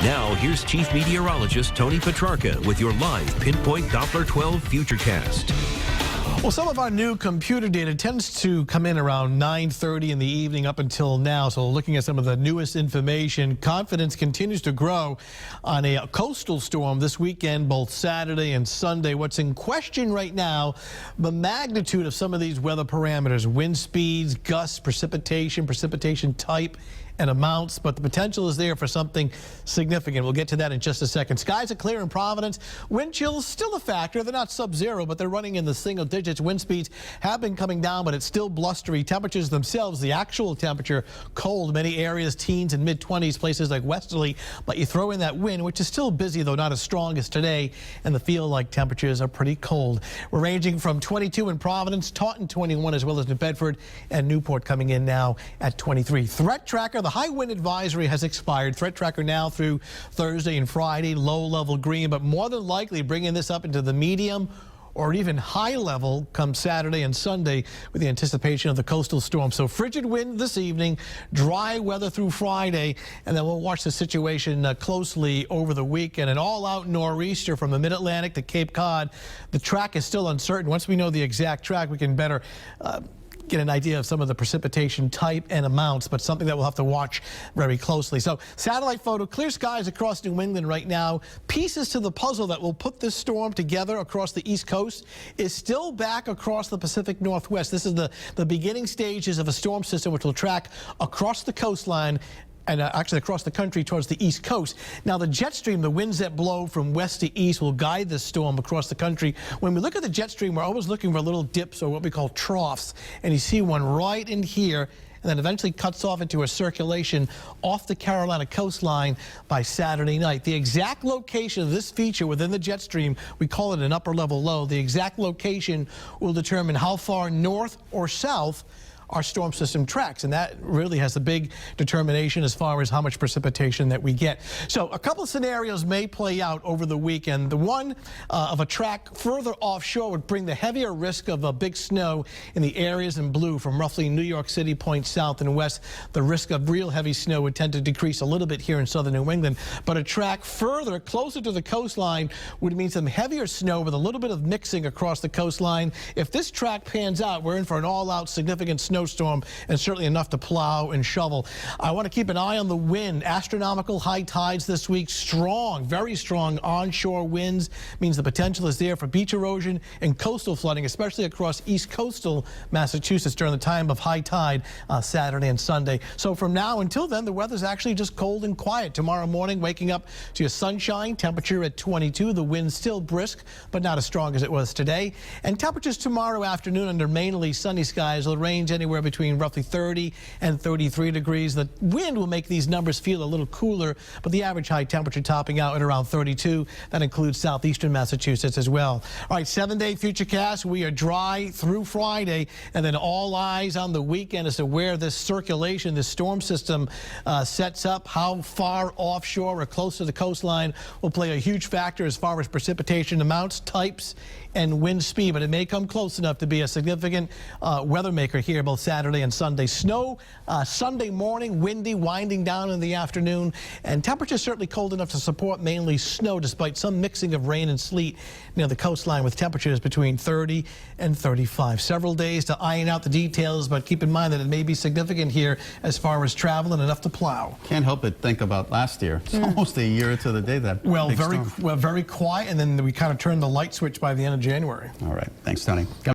Now, here's Chief Meteorologist Tony Petrarca with your live Pinpoint Doppler 12 Futurecast. Well, some of our new computer data tends to come in around 9:30 in the evening up until now. So looking at some of the newest information, confidence continues to grow on a coastal storm this weekend, both Saturday and Sunday. What's in question right now, the magnitude of some of these weather parameters, wind speeds, gusts, precipitation type, and amounts, but the potential is there for something significant. We'll get to that in just a second. Skies are clear in Providence. Wind chills still a factor. They're not sub-zero, but they're running in the single digits. Wind speeds have been coming down, but it's still blustery. Temperatures themselves, the actual temperature, cold. Many areas, teens and mid-20s, places like Westerly, but you throw in that wind, which is still busy, though not as strong as today, and the feel-like temperatures are pretty cold. We're ranging from 22 in Providence, Taunton 21, as well as New Bedford and Newport coming in now at 23. Threat tracker, the high wind advisory has expired. Threat tracker now through Thursday and Friday, low level green, but more than likely bringing this up into the medium or even high level come Saturday and Sunday with the anticipation of the coastal storm. So frigid wind this evening, dry weather through Friday, and then we'll watch the situation closely over the weekend. An all-out nor'easter from the mid-Atlantic to Cape Cod. The track is still uncertain. Once we know the exact track, we can better get an idea of some of the precipitation type and amounts, but something that we'll have to watch very closely. So satellite photo, clear skies across New England right now. Pieces to the puzzle that will put this storm together across the East Coast is still back across the Pacific Northwest. This is the beginning stages of a storm system which will track across the coastline and actually across the country towards the East Coast. Now, the jet stream, the winds that blow from west to east, will guide this storm across the country. When we look at the jet stream, we're always looking for little dips or what we call troughs, and you see one right in here, and then eventually cuts off into a circulation off the Carolina coastline by Saturday night. The exact location of this feature within the jet stream, we call it an upper level low. The exact location will determine how far north or south our storm system tracks, and that really has a big determination as far as how much precipitation that we get. So a couple of scenarios may play out over the weekend. The one of a track further offshore would bring the heavier risk of a big snow in the areas in blue from roughly New York City points south and west. The risk of real heavy snow would tend to decrease a little bit here in southern New England, but a track further closer to the coastline would mean some heavier snow with a little bit of mixing across the coastline. If this track pans out, we're in for an all-out significant snowstorm, and certainly enough to plow and shovel. I want to keep an eye on the wind. Astronomical high tides this week. Strong, very strong onshore winds means the potential is there for beach erosion and coastal flooding, especially across east coastal Massachusetts during the time of high tide Saturday and Sunday. So from now until then, the weather's actually just cold and quiet. Tomorrow morning, waking up to your sunshine, temperature at 22. The wind still brisk, but not as strong as it was today. And temperatures tomorrow afternoon under mainly sunny skies will range anywhere between roughly 30 and 33 degrees. The wind will make these numbers feel a little cooler, but the average high temperature topping out at around 32. That includes southeastern Massachusetts as well. All right, 7-day futurecast. We are dry through Friday, and then all eyes on the weekend as to where this circulation, this storm system sets up. How far offshore or close to the coastline will play a huge factor as far as precipitation amounts, types, and wind speed, but it may come close enough to be a significant weather maker here both Saturday and Sunday. Snow Sunday morning, windy, winding down in the afternoon, and temperatures certainly cold enough to support mainly snow despite some mixing of rain and sleet near the coastline with temperatures between 30 and 35. Several days to iron out the details, but keep in mind that it may be significant here as far as travel and enough to plow. Can't help but think about last year. It's almost a year to the day that very quiet, and then we kind of turned the light switch by the end of January. All right. Thanks, Tony.